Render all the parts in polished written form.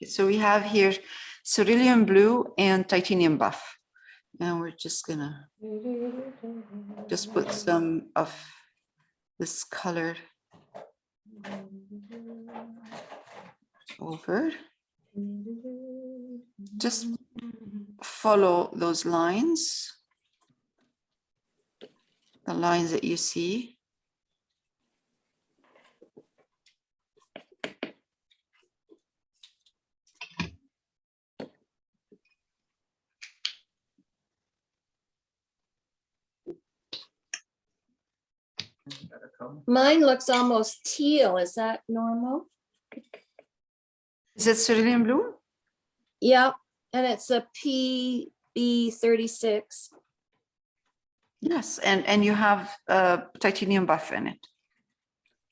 So we have here cerulean blue and titanium buff. Now we're just gonna just put some of this color over. Just follow those lines, the lines that you see. Mine looks almost teal. Is that normal? Is it cerulean blue? Yeah, and it's a PB36. Yes, and you have titanium buff in it.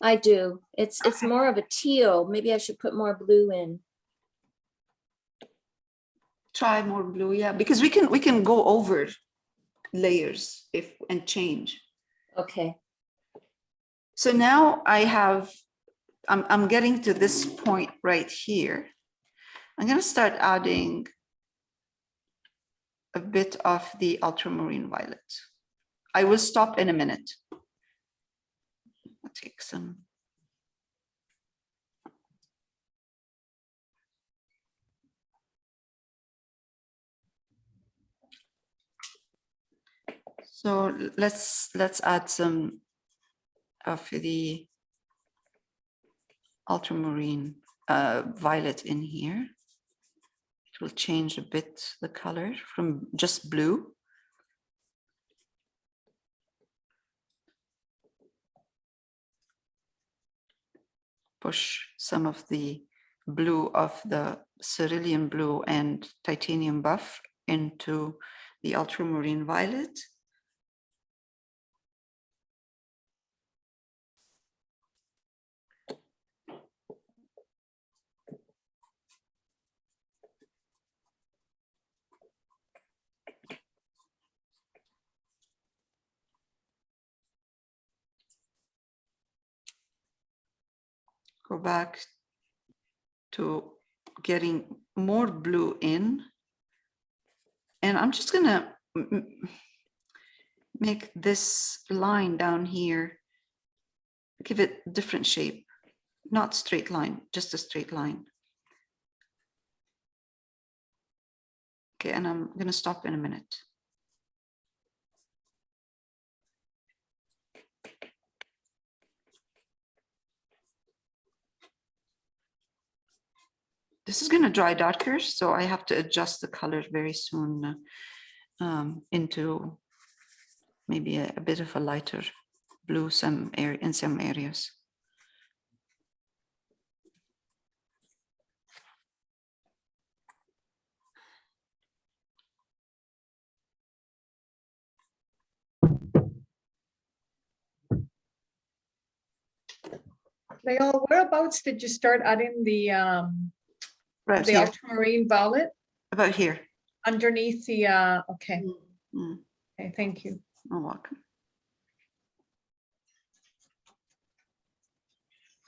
I do. It's more of a teal. Maybe I should put more blue in. Try more blue, yeah, because we can go over layers and change. Okay. So now I'm getting to this point right here. I'm going to start adding a bit of the ultramarine violet. I will stop in a minute. I'll take some. So let's add some of the ultramarine violet in here. It will change a bit the color from just blue. Push some of the blue of the cerulean blue and titanium buff into the ultramarine violet. Go back to getting more blue in. And I'm just gonna make this line down here, give it different shape, not straight line, just a straight line. Okay, and I'm gonna stop in a minute. This is gonna dry darker, so I have to adjust the color very soon into maybe a bit of a lighter blue in some areas. Lael, whereabouts did you start adding the Right here, ultramarine violet? about here. Underneath the, okay. Mm. Okay, thank you. You're welcome.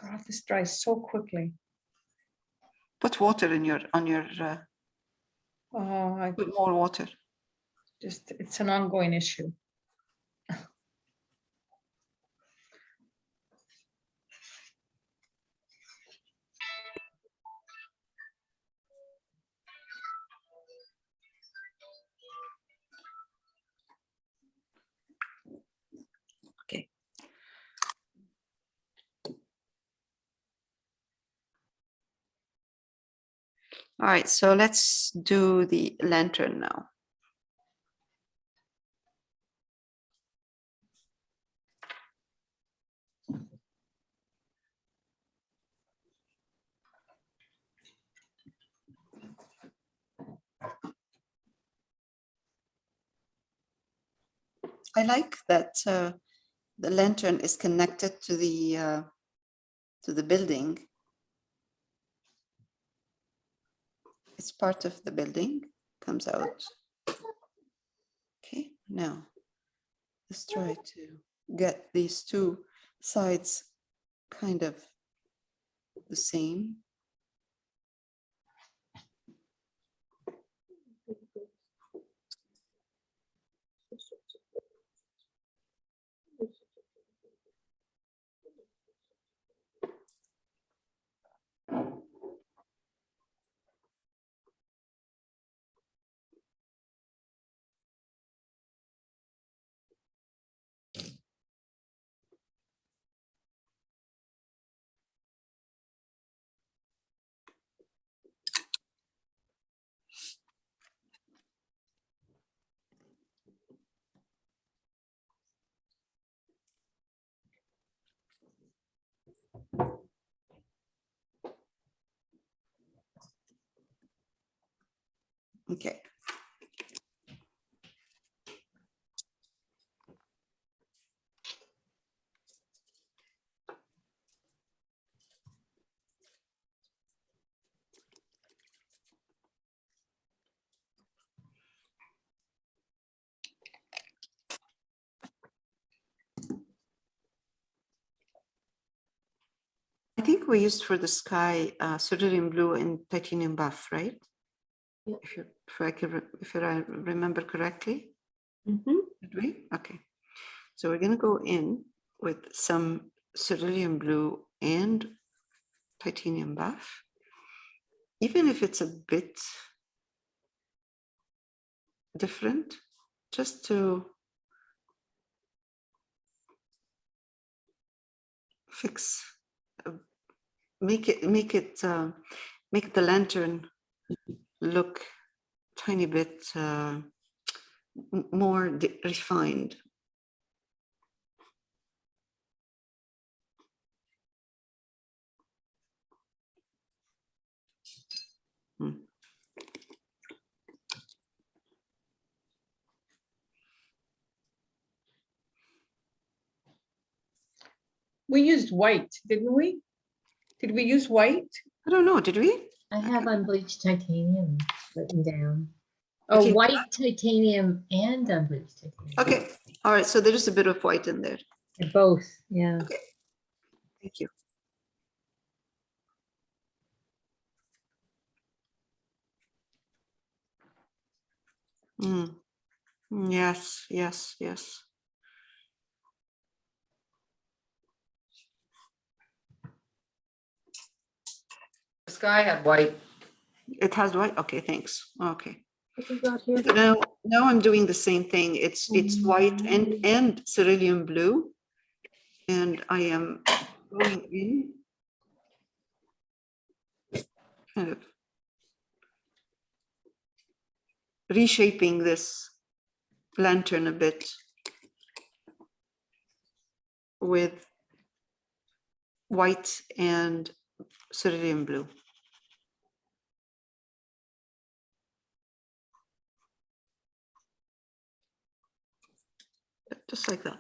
God, this dries so quickly. Put water in Oh, put more water. it's an ongoing issue. Okay. All right, so let's do the lantern now. I like that the lantern is connected to the building. It's part of the building, comes out. Okay, now let's try to get these two sides kind of the same. Okay. I think we used for the sky cerulean blue and titanium buff, right? Yeah. If I remember correctly, Mhm. did we? Okay. So we're gonna go in with some cerulean blue and titanium buff, even if it's a bit different, just to fix, make the lantern look tiny bit more refined. Hmm. We used white, didn't we? Did we use white? I don't know, did we? I have unbleached titanium written down. Okay. Oh, white titanium and unbleached titanium. Okay, all right, so there is a bit of white in there. They're both, yeah. Okay, thank you. Mm. Yes, yes, yes. The sky had white. It has white, okay, thanks, okay. What you got here? Now I'm doing the same thing. It's white and cerulean blue. And I am going in, kind of reshaping this lantern a bit with white and cerulean blue. Just like that.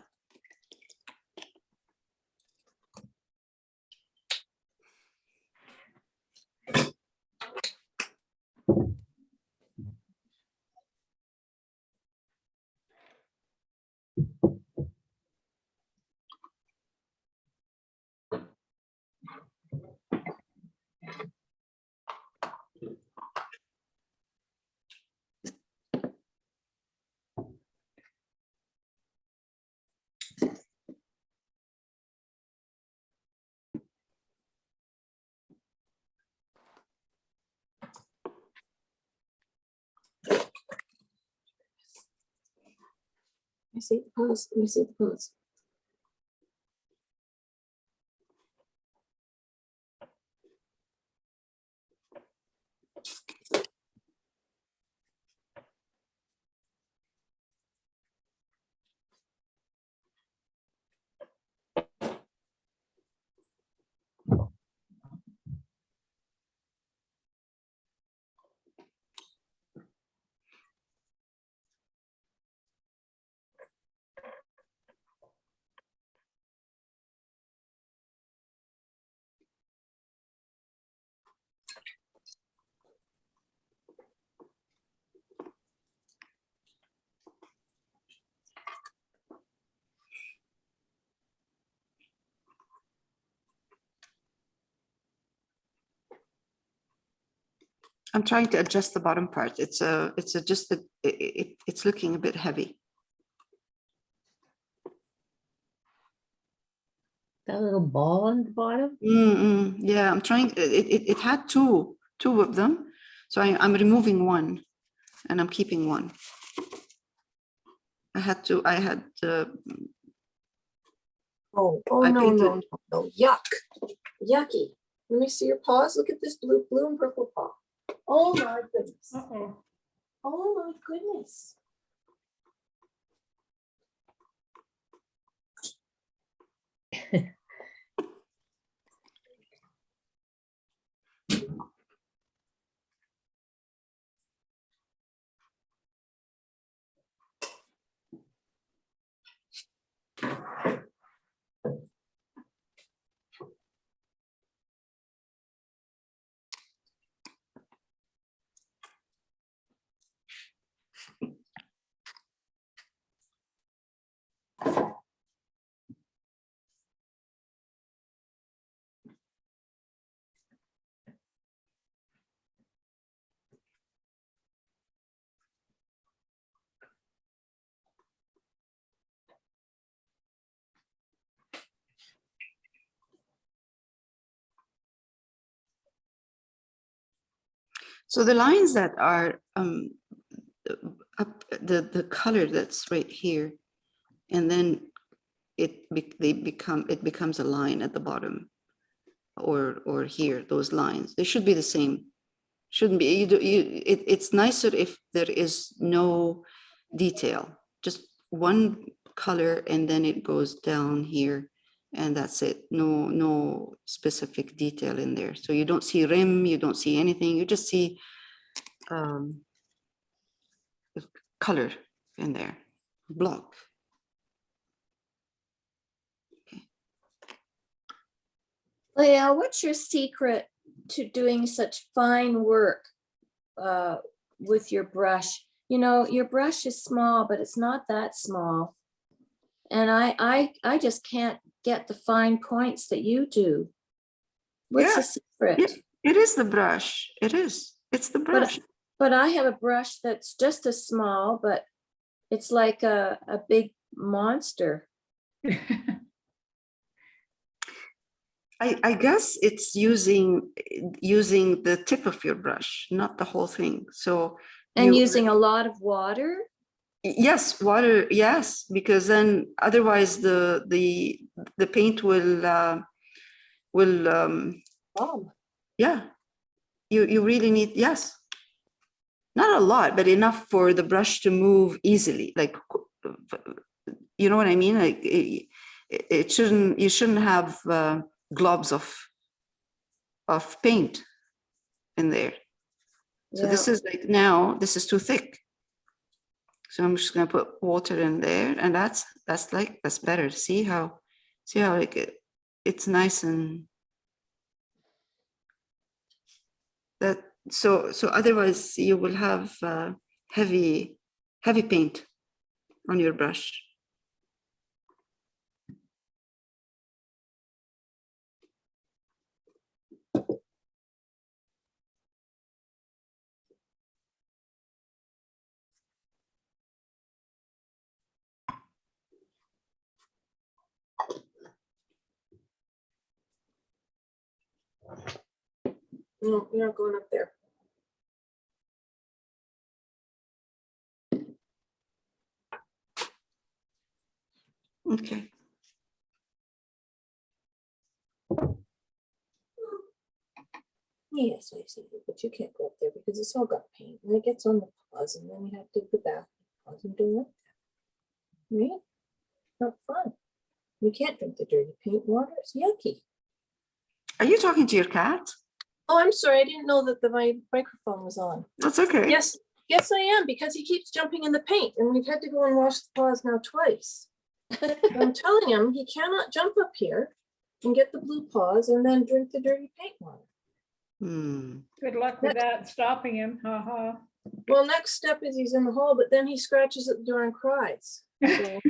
Let me see the pose. Let me see the pose. I'm trying to adjust the bottom part. It's looking a bit heavy. That little ball on the bottom. Yeah, I'm trying. It had two of them, so I'm removing one, and I'm keeping one. I had Oh, I no, painted- no, no, yuck. Yucky. Let me see your paws. Look at this blue and purple paw. Oh my goodness. Uh-oh. Oh my goodness. So the lines that are up, the color that's right here, and then it becomes a line at the bottom, or here, those lines, they should be the same. Shouldn't be. It's nicer if there is no detail, just one color, and then it goes down here, and that's it. No specific detail in there. So you don't see rim, you don't see anything, you just see color in there, block. Leah, what's your secret to doing such fine work with your brush? You know, your brush is small, but it's not that small. And I just can't get the fine points that you do. What's the secret? It is the brush. It is. It's the brush. But I have a brush that's just as small, but it's like a big monster. I guess it's using the tip of your brush, not the whole thing. So and using a lot of water. Yes, water. Yes, because then otherwise the paint will yeah. You really need, yes, not a lot, but enough for the brush to move easily. Like, you know what I mean? Like it shouldn't. You shouldn't have globs of paint in there. So this is like, now this is too thick. So I'm just gonna put water in there, and that's better. See how like it's nice and that. So otherwise you will have heavy paint on your brush. No, you're not going up there. Okay. Yes, I see, but you can't go up there because it's all got paint and it gets on the paws and then you have to go back and do it. Right? Not fun. You can't drink the dirty paint water. It's yucky. Are you talking to your cat? Oh, I'm sorry. I didn't know that my microphone was on. That's okay. Yes, I am, because he keeps jumping in the paint and we've had to go and wash the paws now twice. I'm telling him he cannot jump up here and get the blue paws and then drink the dirty paint water. Good luck with that, stopping him, haha. Well, next step is he's in the hole, but then he scratches at the door and cries. So,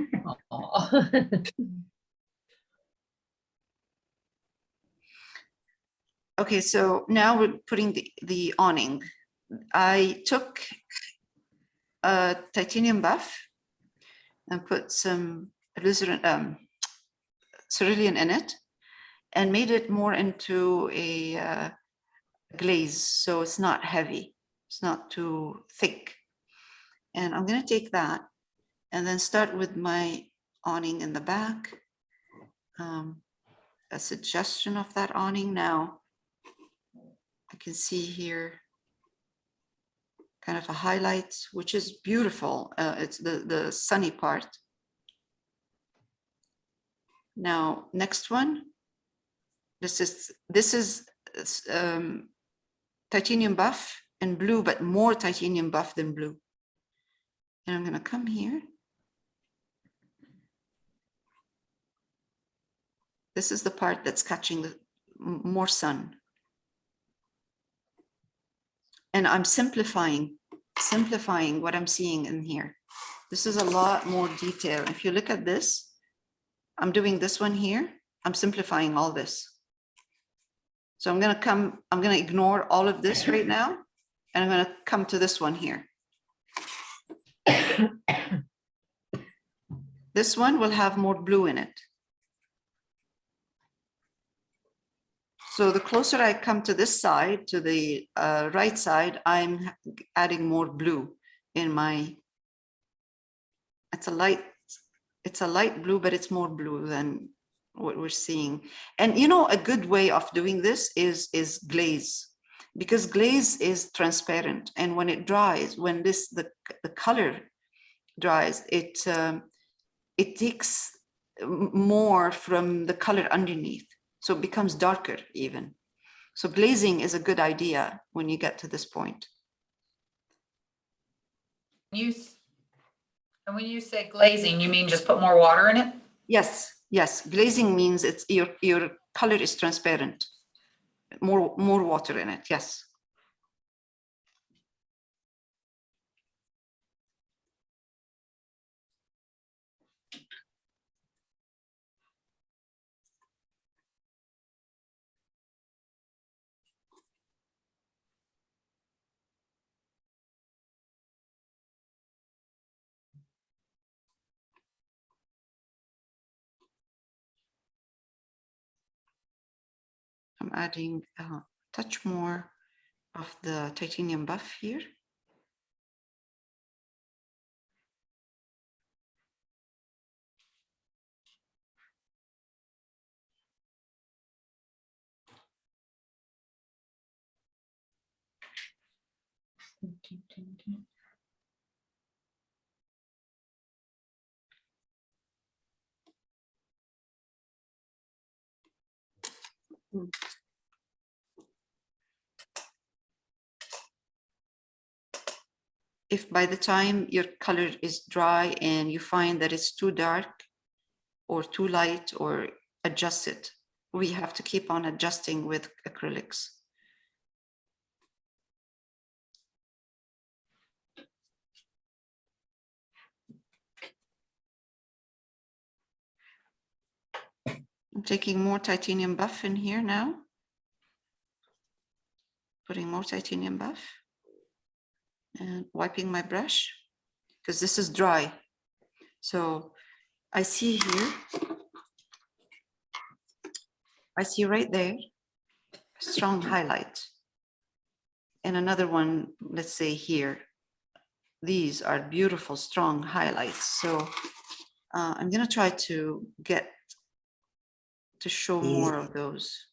Okay, so now we're putting the awning. I took a titanium buff and put some alizarin, cerulean in it, and made it more into a glaze, so it's not heavy, it's not too thick. And I'm going to take that and then start with my awning in the back. A suggestion of that awning now. I can see here kind of a highlight, which is beautiful. It's the sunny part. Now, next one. This is titanium buff and blue, but more titanium buff than blue. And I'm going to come here. This is the part that's catching the more sun. And I'm simplifying what I'm seeing in here. This is a lot more detail. If you look at this, I'm doing this one here. I'm simplifying all this. So I'm going to ignore all of this right now. And I'm going to come to this one here. This one will have more blue in it. So the closer I come to this side, to the right side, I'm adding more blue in my, it's a light blue, but it's more blue than what we're seeing. And you know, a good way of doing this is glaze, because glaze is transparent. And when it dries, when the color dries, it takes more from the color underneath. So it becomes darker even. So glazing is a good idea when you get to this point. And when you say glazing, you mean just put more water in it? Yes, yes. Glazing means it's your color is transparent. More water in it, yes. I'm adding a touch more of the titanium buff here. If by the time your color is dry and you find that it's too dark or too light, or adjust it. We have to keep on adjusting with acrylics. I'm taking more titanium buff in here now. Putting more titanium buff and wiping my brush because this is dry. So I see here, I see right there, strong highlight. And another one, let's say here, these are beautiful, strong highlights. So I'm gonna try to show more of those.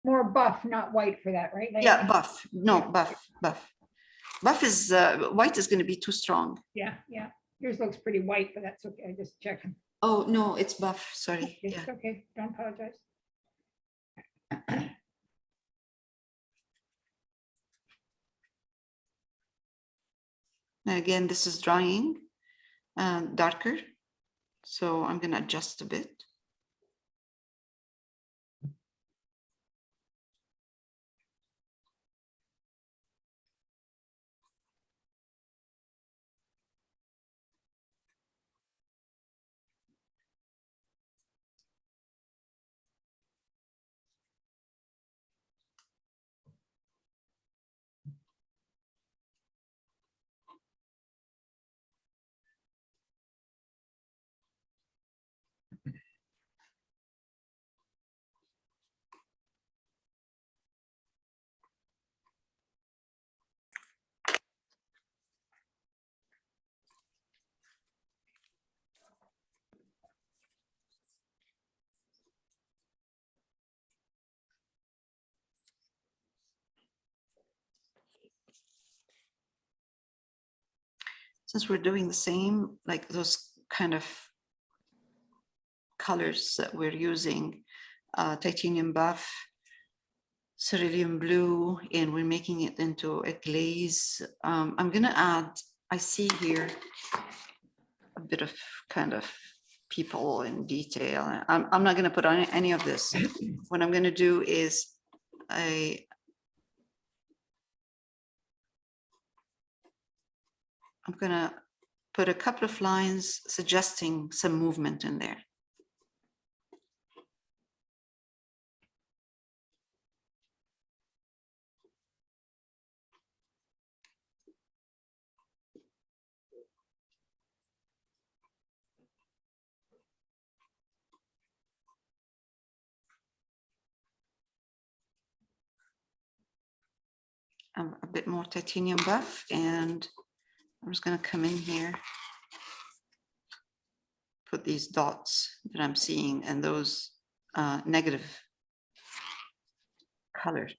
More buff, not white for that, right? Yeah, Naomi? buff. No, buff. Buff is white is going to be too strong. Yeah, yeah. Yours looks pretty white, but that's okay. I just checking. Oh no, it's buff. Sorry. It's Yeah. okay. Don't apologize. And again, this is drying darker, so I'm going to adjust a bit. Since we're doing the same, like those kind of colors that we're using, titanium buff, cerulean blue, and we're making it into a glaze. I'm going to add, I see here a bit of kind of people in detail. I'm not going to put on any of this. What I'm going to do is I'm going to put a couple of lines suggesting some movement in there. A bit more titanium buff, and I'm just going to come in here, put these dots that I'm seeing and those negative colors.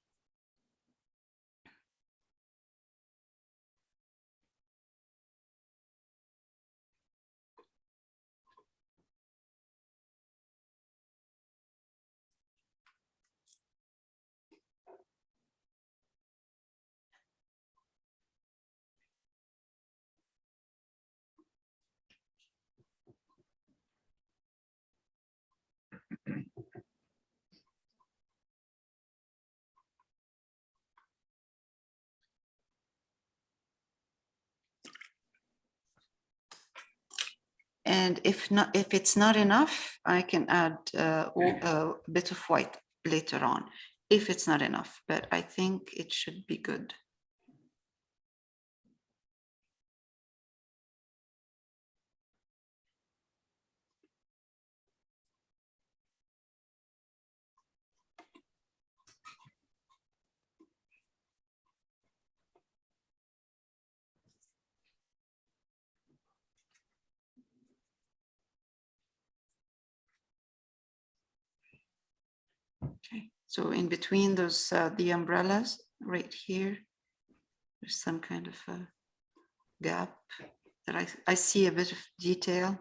And if it's not enough, I can add a bit of white later on, if it's not enough, but I think it should be good. Okay, so in between those, the umbrellas right here, there's some kind of a gap that I see a bit of detail.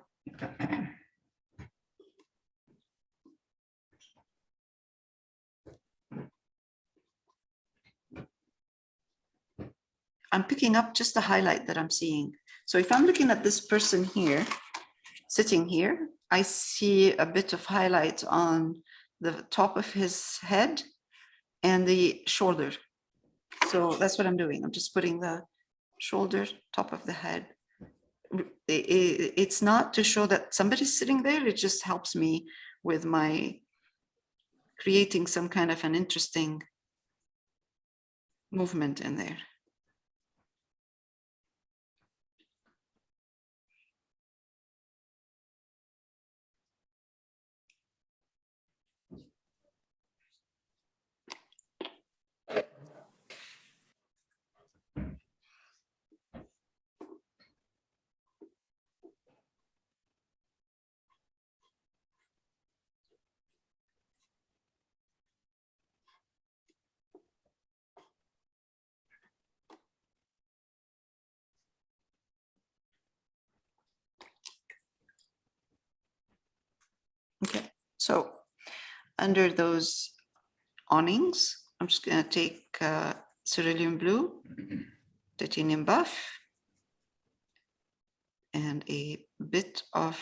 I'm picking up just the highlight that I'm seeing. So if I'm looking at this person here, sitting here, I see a bit of highlight on the top of his head and the shoulder. So that's what I'm doing. I'm just putting the shoulder, top of the head. It's not to show that somebody's sitting there. It just helps me with my creating some kind of an interesting movement in there. Okay, so under those awnings, I'm just going to take cerulean blue, titanium buff, and a bit of,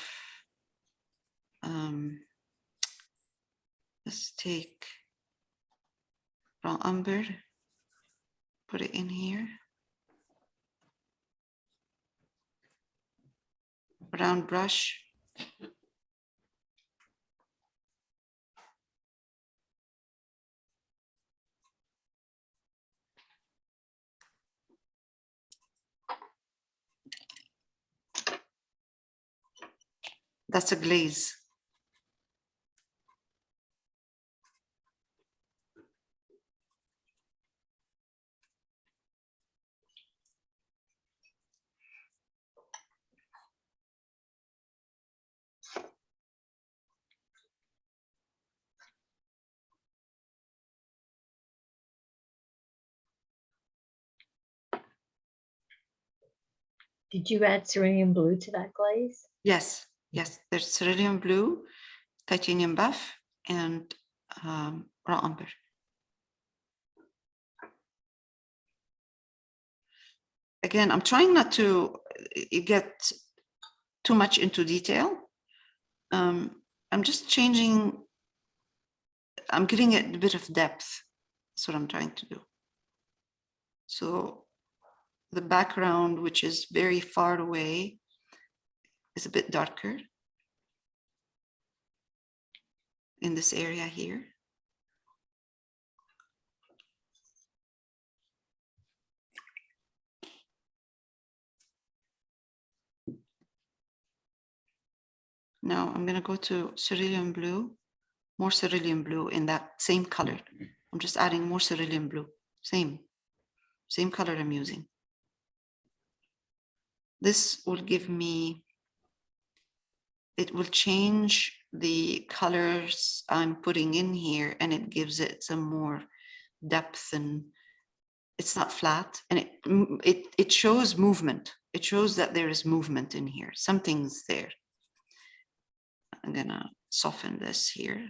let's take raw umber, put it in here. Round brush. That's a glaze. Did you add cerulean blue to that glaze? Yes, yes, there's cerulean blue, titanium buff, and raw umber. Again, I'm trying not to get too much into detail, I'm just changing, I'm giving it a bit of depth. That's what I'm trying to do. So the background, which is very far away, is a bit darker in this area here. Now I'm going to go to cerulean blue, more cerulean blue in that same color. I'm just adding more cerulean blue, same color I'm using. This will give me, it will change the colors I'm putting in here, and it gives it some more depth, and it's not flat, and it shows movement. It shows that there is movement in here. Something's there. I'm gonna soften this here.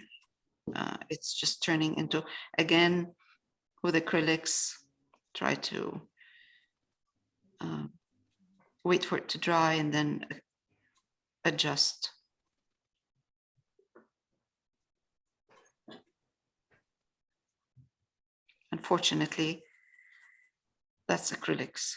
It's just turning into, again, with acrylics, try to wait for it to dry and then adjust. Unfortunately, that's acrylics.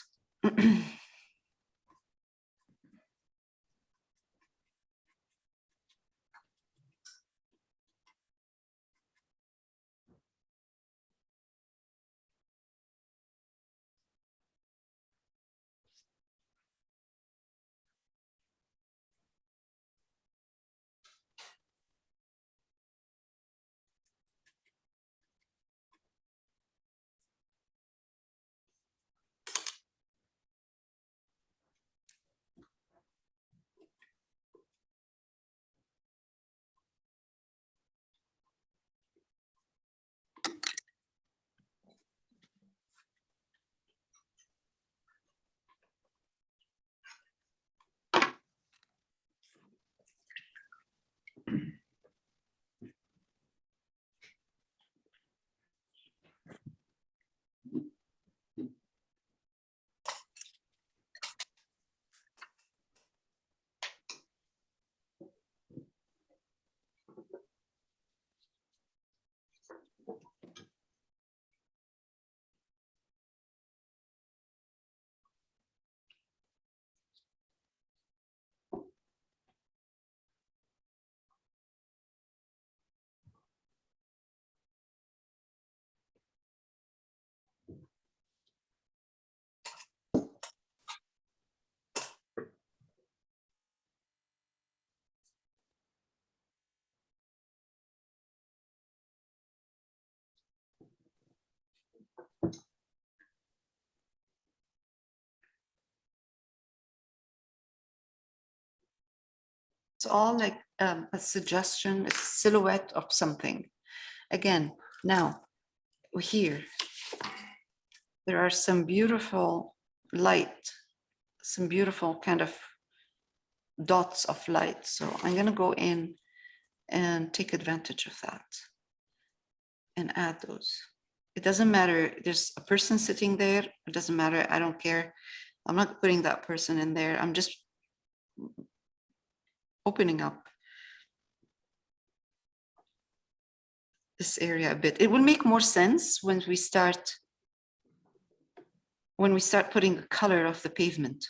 It's all like a suggestion, a silhouette of something. Again, now here, there are some beautiful light, some beautiful kind of dots of light. So I'm going to go in and take advantage of that and add those. It doesn't matter. There's a person sitting there. It doesn't matter. I don't care. I'm not putting that person in there. I'm just opening up this area a bit. It will make more sense when we start putting the color of the pavement.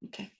Okay.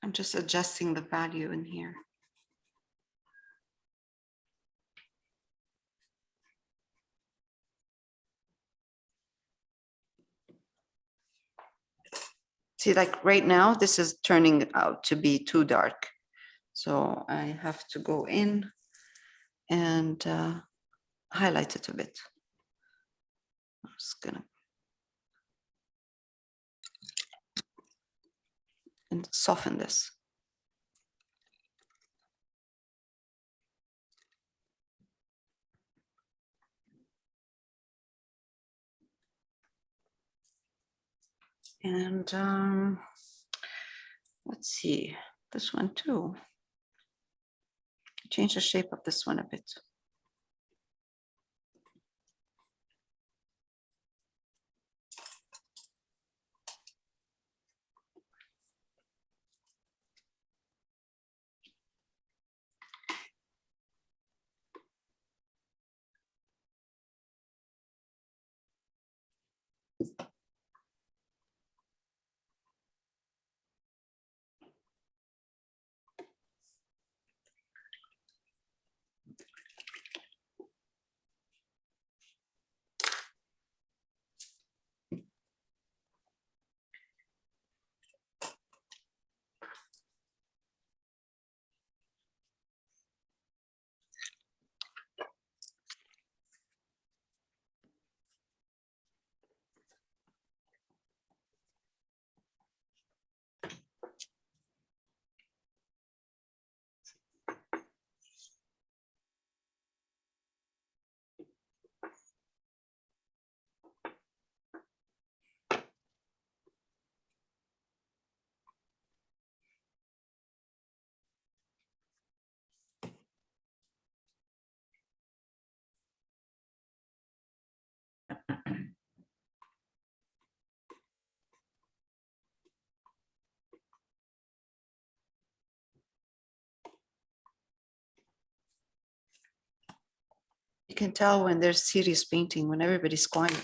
I'm just adjusting the value in here. See, like right now, this is turning out to be too dark. So I have to go in and highlight it a bit. I'm just gonna. And soften this. And let's see, this one too. Change the shape of this one a bit. You can tell when there's serious painting, when everybody's quiet.